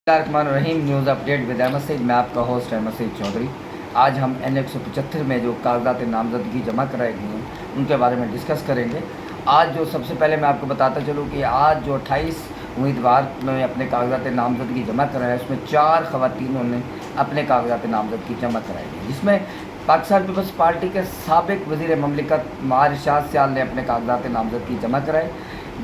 Rahim news update with Ahmad Saeed. मैं आपका host Ahmad Saeed Chaudhary. आज हम N175 में जो कागजात नामजदगी जमा कराई गई हैं उनके बारे में डिस्कस करेंगे। आज जो सबसे पहले मैं आपको बताता चलूँ कि आज जो 28 उम्मीदवार ने अपने कागजात नामजदगी जमा कराया, उसमें 4 ख़वातीनों ने अपने कागजात नामजदगी जमा कराई है, जिसमें पाकिस्तान पीपल्स पार्टी के साबिक वज़ीर ममलिकत मार इरशाद सियाल ने अपने कागजात नामजदगी जमा कराए,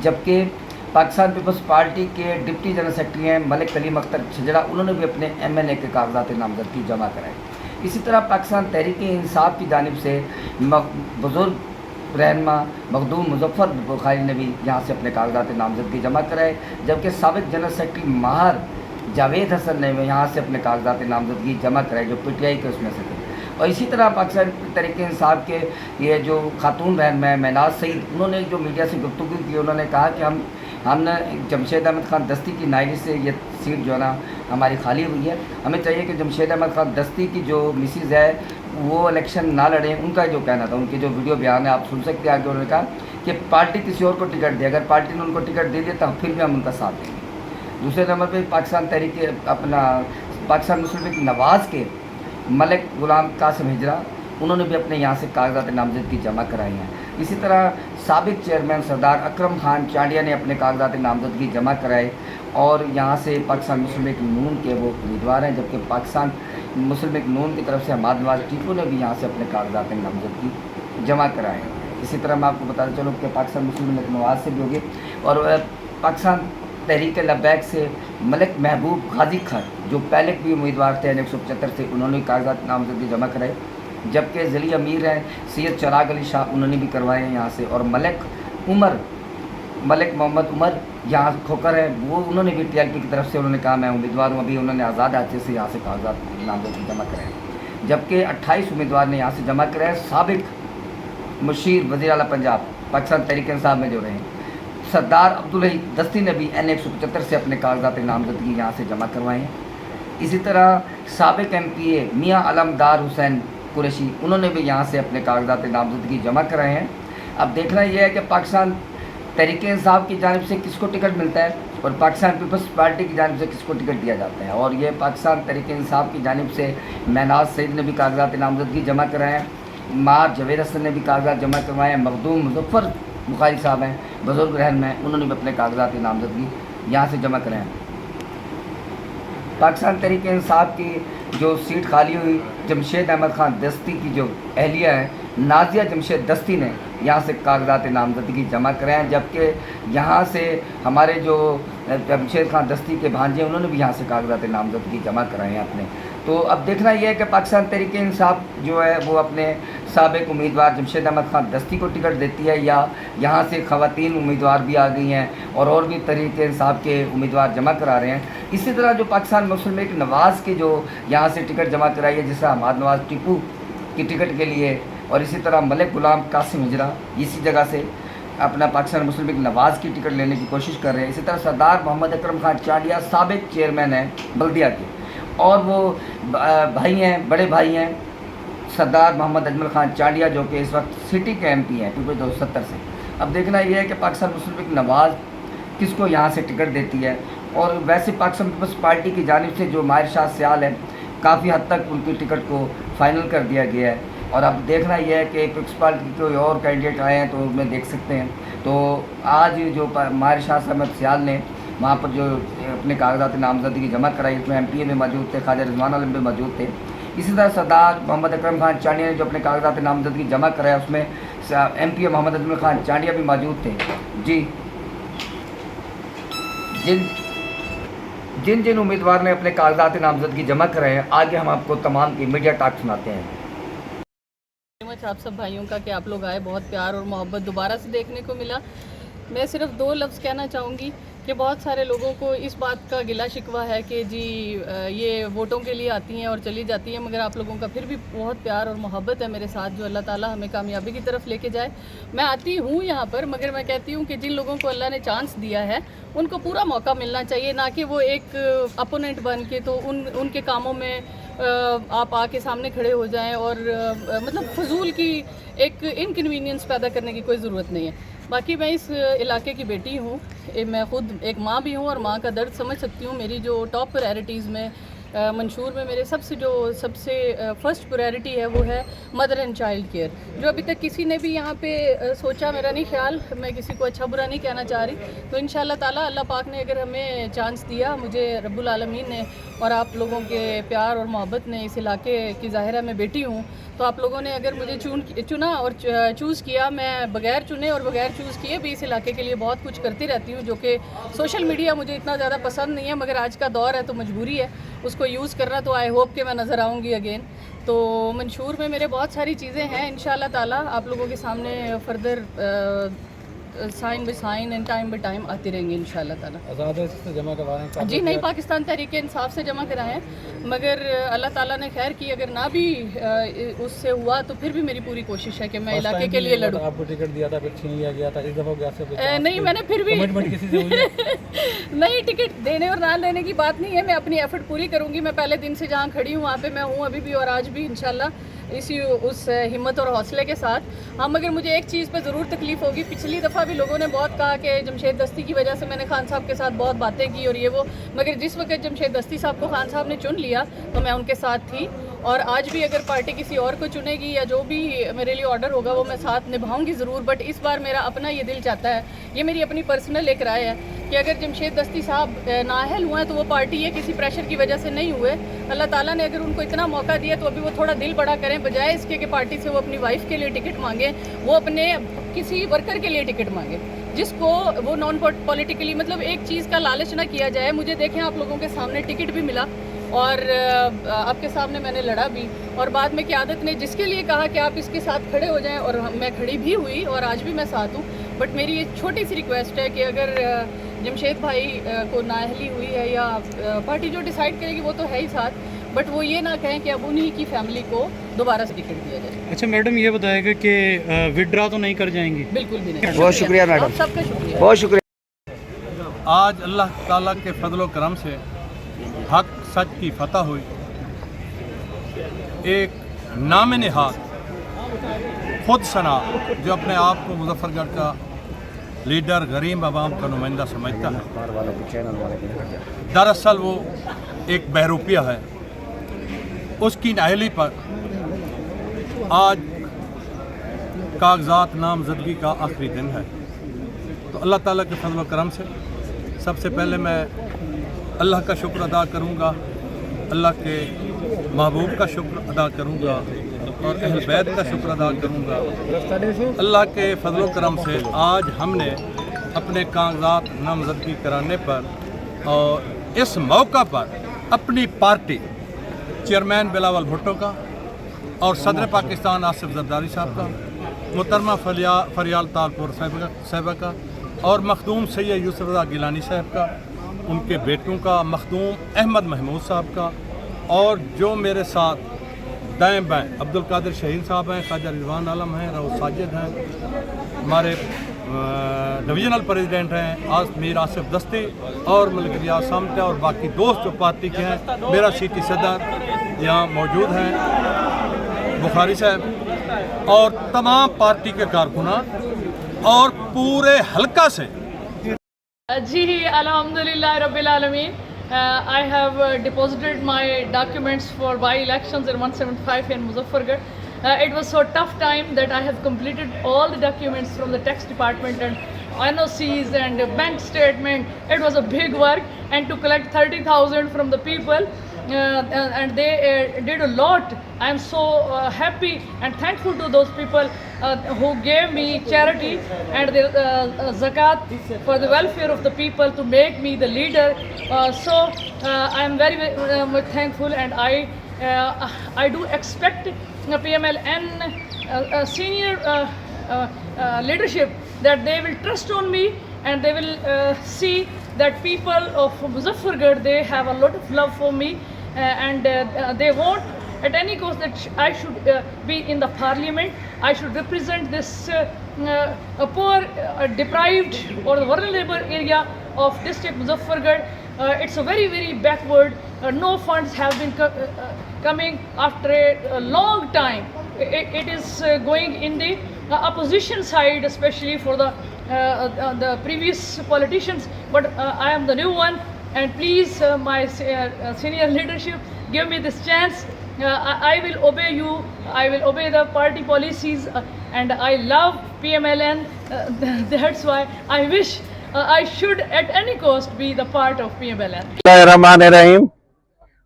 जबकि पाकिस्तान पीपल्स पार्टी के डिप्टी जनरल सेक्रेटरी हैं मलिक कलीम अख्तर छजड़ा, उन्होंने भी अपने MNA के कागजात नामजदगी जमा कराए। इसी तरह पाकिस्तान तहरीक इंसाफ की जानिब से बुज़ुर्ग रहनमा मखदूम मुजफ्फर बुखारी ने भी यहाँ से अपने कागजात नामजदगी जमा कराए, जबकि साबिक जनरल सेक्रेटरी माहर जावेद हसन ने यहाँ से अपने कागजात नामजदगी जमा कराए, जो PTI के उसमें से थे। और इसी तरह पाकिस्तान तहरीक इंसाफ के ये जो खातून रहनमा महनाज सईद, उन्होंने जो मीडिया से गुफ्तगू की, उन्होंने कहा कि हमने जमशेद अहमद खान दस्ती की नायरी से ये सीट जो है ना हमारी खाली हुई है, हमें चाहिए कि जमशेद अहमद खान दस्ती की जो मिसिज़ है वो इलेक्शन ना लड़ें। उनका जो कहना था, उनके जो वीडियो बयान है आप सुन सकते हैं। आगे उन्होंने कहा कि पार्टी किसी और को टिकट दे, अगर पार्टी ने उनको टिकट दे दिया तो फिर भी हम उनका साथ देंगे। दूसरे नंबर पर पाकिस्तान मुस्लिम लीग नवाज़ के मलिक गुलाम कासिम हिजरा, उन्होंने भी अपने यहाँ से कागजात नामजदगी जमा कराई हैं। इसी तरह साबिक चेयरमैन सरदार अकरम खान चांडिया ने अपने कागजात नामजदगी जमा कराए और यहाँ से पाकिस्तान मुस्लिम लीग नून के वो उम्मीदवार हैं, जबकि पाकिस्तान मुस्लिम लीग नून की तरफ से हमाद नवाज टीपू ने भी यहाँ से अपने कागजात नामजदगी जमा कराए हैं। इसी तरह मैं आपको बताता चलूँ कि पाकिस्तान मुस्लिम लीग नवाज़ से भी होगी और पाकिस्तान तहरीक लबैक से मलिक महबूब गाजी खान, जो पहले भी उम्मीदवार थे N175 से, उन्होंने कागजात नामजदगी जमा कराए, जबकि ज़िली अमीर हैं सैयद चिराग अली शाह, उन्होंने भी करवाए हैं यहाँ से। और मलिक मोहम्मद उमर यहाँ खोकर है, वो उन्होंने भी TLP की तरफ से उन्होंने कहा मैं उम्मीदवार हूँ, अभी उन्होंने आज़ाद हाथे से यहाँ से कागजात नामजदगी जमा कराए। जबकि 28 उम्मीदवार ने यहाँ से जमा कराए। साबिक मुशीर वज़ीर आला पंजाब पाकिस्तान तहरीक इंसाफ में जो रहे सरदार अब्दुल दस्ती ने भी N175 से अपने कागजात नामजदगी यहाँ से जमा करवाए हैं। इसी तरह साबिक MPA मियाँ अलमदार हुसैन कुरैशी, उन्होंने भी यहाँ से अपने कागजात नामजदगी जमा कराए हैं। अब देखना यह है कि पाकिस्तान तहरीक इंसाफ की जानिब से किसको टिकट मिलता है और पाकिस्तान पीपल्स पार्टी की जानिब से किसको टिकट दिया जाता है। और ये पाकिस्तान तहरीक इंसाफ की जानिब से महनाज सईद ने भी कागजात नामजदगी जमा कराए हैं, मार जावेद हसन ने भी कागजात जमा करवाए हैं, मखदूम मुजफ्फर बुखारी साहब हैं बुज़ुर्ग रहनमा हैं, उन्होंने भी अपने कागजात नामजदगी यहाँ से जमा कराए हैं। पाकिस्तान तहरीक इंसाफ की जो सीट खाली हुई, जमशेद अहमद खान दस्ती की जो अहलिया है नाजिया जमशेद दस्ती ने यहाँ से कागजात नामजदगी जमा कराए हैं, जबकि यहाँ से हमारे जो जमशेद खान दस्ती के भांजे उन्होंने भी यहाँ से कागजात नामजदगी जमा कराए हैं अपने। तो अब देखना यह है कि पाकिस्तान तहरीक इंसाफ जो है वो अपने साबिक उम्मीदवार जमशेद अहमद खान दस्ती को टिकट देती है या यहाँ से ख़वातीन उम्मीदवार भी आ गई हैं और भी तहरीक इंसाफ के उम्मीदवार जमा करा रहे हैं। इसी तरह जो पाकिस्तान मुस्लिम लीग नवाज़ के जो यहाँ से टिकट जमा कराई है, जिससे हमाद नवाज टीपू की टिकट के लिए, और इसी तरह मलिक गुलाम कासिम हिजरा इसी जगह से अपना पाकिस्तान मुस्लिम लीग नवाज़ की टिकट लेने की कोशिश कर रहे हैं। इसी तरह सरदार मोहम्मद अकरम खान चांडिया साबिक चेयरमैन हैं बल्दिया के, और वो भाई हैं, बड़े भाई हैं सरदार मोहम्मद अजमल खान चांडिया, जो कि इस वक्त सिटी के MP हैं पीपल्स 270 से। अब देखना यह है कि पाकिस्तान मुस्लिम लीग नवाज़ किसको यहाँ से टिकट देती है। और वैसे पाकिस्तान पीपल्स पार्टी की जानिब से जो मार इरशाद सियाल है, काफ़ी हद तक उनकी टिकट को फाइनल कर दिया गया है। और अब देखना यह है कि पीपल्स पार्टी के कोई और कैंडिडेट आए हैं तो उसमें देख सकते हैं। तो आज जो मार इरशाद अहमद सियाल ने वहाँ पर जो अपने कागजात नामजदगी जमा कराई, उसमें MPA में मौजूद थे, ख्वाजा रिजवान आलम भी मौजूद थे। इसी तरह सरदार मोहम्मद अकरम खान चांडिया ने जो अपने कागजात नामजदगी जमा कराया, उसमें MPA मोहम्मद अजमल खान चांडिया भी मौजूद थे। जी, जिन उम्मीदवार ने अपने कागजात नामजदगी जमा कराए हैं, आगे हम आपको तमाम की मीडिया टॉक सुनाते हैं। आप सब भाइयों का कि आप लोग आए, बहुत प्यार और मोहब्बत दोबारा से देखने को मिला। मैं सिर्फ 2 लफ्ज़ कहना चाहूँगी कि बहुत सारे लोगों को इस बात का गिला शिकवा है कि जी ये वोटों के लिए आती हैं और चली जाती हैं, मगर आप लोगों का फिर भी बहुत प्यार और मोहब्बत है मेरे साथ, जो अल्लाह ताला हमें कामयाबी की तरफ लेके जाए। मैं आती हूँ यहाँ पर, मगर मैं कहती हूँ कि जिन लोगों को अल्लाह ने चांस दिया है उनको पूरा मौका मिलना चाहिए, ना कि वो एक अपोनेंट बन के तो उनके कामों में आप आके सामने खड़े हो जाएं और मतलब फजूल की एक इनकन्वीनियंस पैदा करने की कोई ज़रूरत नहीं है। باقی میں اس علاقے کی بیٹی ہوں، میں خود ایک ماں بھی ہوں اور ماں کا درد سمجھ سکتی ہوں. میری جو ٹاپ پرائرٹیز میں منشور میں میرے سب سے فرسٹ پرائرٹی ہے وہ ہے مدر اینڈ چائلڈ کیئر، جو ابھی تک کسی نے بھی یہاں پہ سوچا. میرا نہیں خیال، میں کسی کو اچھا برا نہیں کہنا چاہ رہی. تو انشاءاللہ تعالیٰ اللہ پاک نے اگر ہمیں چانس دیا، مجھے رب العالمین نے اور آپ لوگوں کے پیار اور محبت نے، اس علاقے کی ظاہرہ میں بیٹی ہوں، تو آپ لوگوں نے اگر مجھے چنا اور چوز کیا، میں بغیر چنے اور بغیر چوز کیے بھی اس علاقے کے لیے بہت کچھ کرتی رہتی ہوں، جو کہ سوشل میڈیا مجھے اتنا زیادہ پسند نہیں ہے، مگر آج کا دور ہے تو مجبوری ہے اس کو یوز کرنا. تو آئی ہوپ کہ میں نظر آؤں گی اگین. تو منشور میں میرے بہت ساری چیزیں ہیں، انشاءاللہ تعالیٰ آپ لوگوں کے سامنے further sign by sign and time by time آتی رہیں گی انشاءاللہ تعالیٰ. آزاد سے جمع کروائیں؟ جی نہیں، پاکستان تحریک انصاف سے جمع کرائے ہیں، مگر اللہ تعالیٰ نے خیر کی، اگر نہ بھی اس سے ہوا تو پھر بھی میری پوری کوشش ہے کہ میں علاقے کے لیے لڑوں. آپ کو ٹکٹ دیا تھا پھر چھین لیا گیا تھا، اس دفعہ گیا سے نہیں، میں نے پھر بھی کسی سے ہوئی ہے؟ نہیں، ٹکٹ دینے اور نہ دینے کی بات نہیں ہے، میں اپنی ایفرٹ پوری کروں گی. میں پہلے دن سے جہاں کھڑی ہوں وہاں پہ میں ہوں ابھی بھی، اور آج بھی انشاءاللہ اس ہمت اور حوصلے کے ساتھ. ہاں، مگر مجھے ایک چیز پہ ضرور تکلیف ہوگی. پچھلی دفعہ بھی لوگوں نے بہت کہا کہ جمشید دستی کی وجہ سے میں نے خان صاحب کے ساتھ بہت باتیں کی اور یہ وہ، مگر جس وقت جمشید دستی صاحب کو خان صاحب نے چن لیا تو میں ان کے ساتھ تھی، اور آج بھی اگر پارٹی کسی اور کو چنے گی یا جو بھی میرے لیے آرڈر ہوگا وہ میں ساتھ نبھاؤں گی ضرور. بٹ اس بار میرا اپنا یہ دل چاہتا ہے، یہ میری اپنی پرسنل ایک رائے ہے کہ اگر جمشید دستی صاحب نااہل ہوئے ہیں تو وہ پارٹی ہے کسی پریشر کی وجہ سے نہیں ہوئے. اللہ تعالیٰ نے اگر ان کو اتنا موقع دیا تو ابھی وہ تھوڑا دل بڑا کریں، بجائے اس کے کہ پارٹی سے وہ اپنی وائف کے لیے ٹکٹ مانگیں، وہ اپنے کسی ورکر کے لیے ٹکٹ مانگیں جس کو وہ نان پولیٹیکلی، مطلب ایک چیز کا لالچ نہ کیا جائے. مجھے دیکھیں آپ لوگوں کے سامنے ٹکٹ بھی ملا اور آپ کے سامنے میں نے لڑا بھی، اور بعد میں قیادت نے جس کے لیے کہا کہ آپ اس کے ساتھ کھڑے ہو جائیں اور میں کھڑی بھی ہوئی اور آج بھی میں ساتھ ہوں. بٹ میری یہ چھوٹی سی ریکویسٹ ہے کہ اگر جمشید بھائی کو نااہلی ہوئی ہے یا پارٹی جو ڈیسائیڈ کرے گی وہ تو ہے ہی ساتھ، بٹ وہ یہ نہ کہیں کہ اب انہی کی فیملی کو دوبارہ سے ٹکٹ دیا جائے. اچھا میڈم، یہ بتائے گا کہ وڈرا تو نہیں کر جائیں گی؟ بالکل بھی نہیں. بہت شکریہ میڈم، آپ سب کا شکریہ. بہت شکریہ. آج اللہ تعالیٰ کے فضل و کرم سے حق سچ کی فتح ہوئی. ایک نام نہاد خود ثنا جو اپنے آپ کو مظفر گڑھ کا لیڈر، غریب عوام کا نمائندہ سمجھتا ہے، دراصل وہ ایک بہروپیہ ہے. اس کی نااہلی پر آج کاغذات نامزدگی کا آخری دن ہے. تو اللہ تعالیٰ کے فضل و کرم سے سب سے پہلے میں اللہ کا شکر ادا کروں گا، اللہ کے محبوب کا شکر ادا کروں گا اور اہل بیت کا شکر ادا کروں گا. اللہ کے فضل و کرم سے آج ہم نے اپنے کاغذات نامزدگی کرانے پر اور اس موقع پر اپنی پارٹی چیئرمین بلاول بھٹو کا اور صدر پاکستان آصف زرداری صاحب کا، محترمہ فریال تالپور صاحبہ کا اور مخدوم سید یوسف رضا گیلانی صاحب کا، ان کے بیٹوں کا، مخدوم احمد محمود صاحب کا، اور جو میرے ساتھ دائیں بائیں عبد القادر شہین صاحب ہیں، خواجہ رضوان عالم ہیں، رؤوف ساجد ہیں، ہمارے ڈویژنل پریزیڈنٹ ہیں میر آصف دستی اور ملک ریاض سامتہ، اور باقی دوست جو پارٹی کے ہیں، میرا سیٹی صدر یہاں موجود ہیں بخاری صاحب، اور تمام پارٹی کے کارکنان اور پورے حلقہ سے. جی الحمدللہ رب العالمین. I have deposited my documents for by-elections in 175 in Muzaffargarh. It was so tough time that I have completed all the documents from the tax department and NOCs and bank statement. It was a big work, and to collect 30,000 from the people, and they did a lot. I am so happy and thankful to those people who gave me charity and the zakat for the welfare of the people to make me the leader. So I am very, very much thankful, and I do expect PMLN senior leadership that they will trust on me, and they will see that people of Muzaffargarh, they have a lot of love for me, and they want at any cost that I should be in the parliament. I should represent this poor, deprived or the vulnerable area of district Muzaffargarh. It's a very, very backward. No funds have been coming after a long time. It is going in the opposition side, especially for the the previous politicians, but I am the new one, and please, my senior leadership, give me this chance. I will obey you, I will obey the party policies, and I love PMLN. That's why I wish I should at any cost be the part of PMLN. बिस्मिल्लाहिर्रहमानिर्रहीम।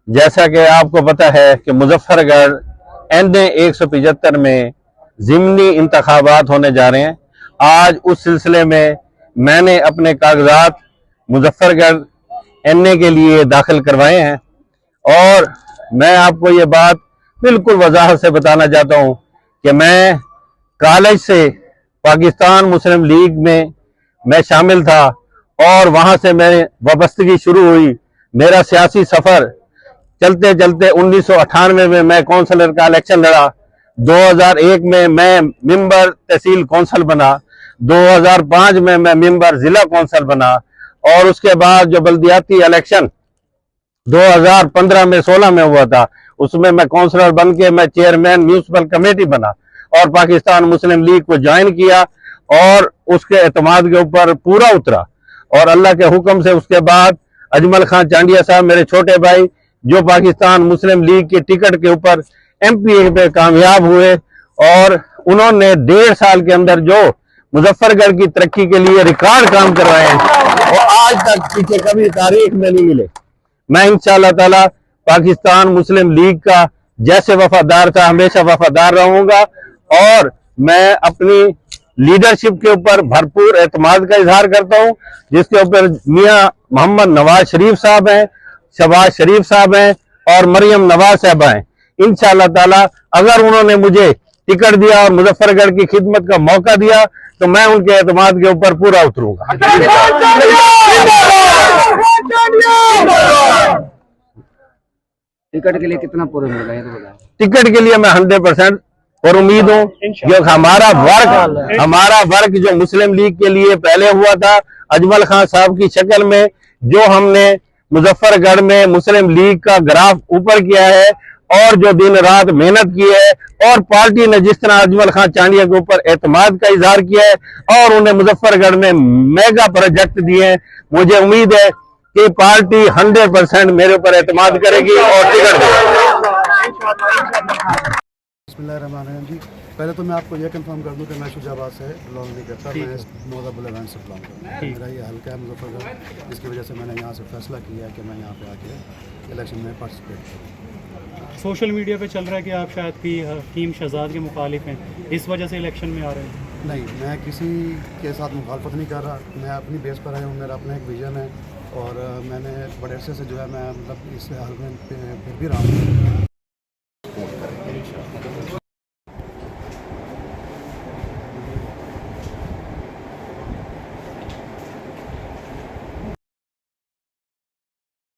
जैसा कि आपको पता है कि Muzaffargarh NA 175 में ज़िमनी इंतखाबात होने जा रहे हैं। आज उस सिलसिले में मैंने अपने कागजात मुजफ्फरगढ़ NA के लिए दाखिल करवाए हैं, और मैं आपको ये बात बिल्कुल वजाहत से बताना चाहता हूँ कि मैं कॉलेज से पाकिस्तान मुस्लिम लीग में मैं शामिल था, और वहाँ से मेरी वाबस्तगी शुरू हुई। मेरा सियासी सफ़र चलते चलते 1998 में मैं कौंसलर का इलेक्शन लड़ा। 2001 में मैं मेंबर तहसील कौंसल बना। 2005 में मैं मेंबर ज़िला कौंसल बना, और उसके बाद जो बल्दियाती इलेक्शन 2015 में 16 में हुआ था, उसमें मैं काउंसलर बन के मैं चेयरमैन म्यूनिसिपल कमेटी बना और पाकिस्तान मुस्लिम लीग को ज्वाइन किया, और उसके एतमाद के ऊपर पूरा उतरा। और अल्लाह के हुक्म से उसके बाद अजमल खान चांडिया साहब, मेरे छोटे भाई, जो पाकिस्तान मुस्लिम लीग के टिकट के ऊपर MP पे कामयाब हुए, और उन्होंने 1.5 साल के अंदर जो मुजफ्फरगढ़ की तरक्की के लिए रिकॉर्ड काम करवाए हैं, वो आज तक पीछे कभी तारीख में नहीं मिले। मैं इंशाअल्लाह ताला पाकिस्तान मुस्लिम लीग का जैसे वफादार था हमेशा वफादार रहूंगा, और मैं अपनी लीडरशिप के ऊपर भरपूर एतमाद का इजहार करता हूं, जिसके ऊपर मियां मोहम्मद नवाज शरीफ साहब हैं, शहबाज शरीफ साहब हैं, और मरियम नवाज साहब हैं। इंशाअल्लाह ताला अगर उन्होंने मुझे टिकट दिया और मुजफ्फरगढ़ की खिदमत का मौका दिया, तो मैं उनके एतमाद के ऊपर पूरा उतरूंगा। टिकट के लिए कितना पूरा मिलेगा ये तो बताएं। टिकट के लिए मैं 100% और उम्मीद हूँ कि हमारा वर्क जो मुस्लिम लीग के लिए पहले हुआ था अजमल खान साहब की शक्ल में, जो हमने मुजफ्फरगढ़ में मुस्लिम लीग का ग्राफ ऊपर किया है, और जो दिन रात मेहनत की है, और पार्टी ने जिस तरह अजमल खान चांडिया के ऊपर एतमाद का इजहार किया है, और उन्हें मुजफ्फरगढ़ में मेगा प्रोजेक्ट दिए हैं, मुझे उम्मीद है कि पार्टी 100% मेरे ऊपर एतमाद करेगी और टिकट देगी। बिस्मिल्लाहिर्रहमानिर्रहीम जी, पहले तो मैं आपको ये कंफर्म कर दूं कि मैं शुजाबाद से बिलोंग नहीं करता, मैं मोदाबुल इवेंट से बिलोंग करता हूँ। मेरा ये हल्का है मुजफ्फरगढ़, जिसकी वजह से मैंने यहाँ से फैसला किया है कि मैं यहाँ पे आके इलेक्शन में पार्टिसिपेट करूँ। सोशल मीडिया पे चल रहा है कि आप शायद कि हकीम शहजाद के मुखालिफ हैं, इस वजह से इलेक्शन में आ रहे हैं। नहीं, मैं किसी के साथ मुखालफत नहीं कर रहा, मैं अपनी बेस पर आया हूँ, मेरा अपना एक विजन है, और मैंने बड़े अरसे से जो है मैं मतलब इस हाल में फिर भी रहा हूँ।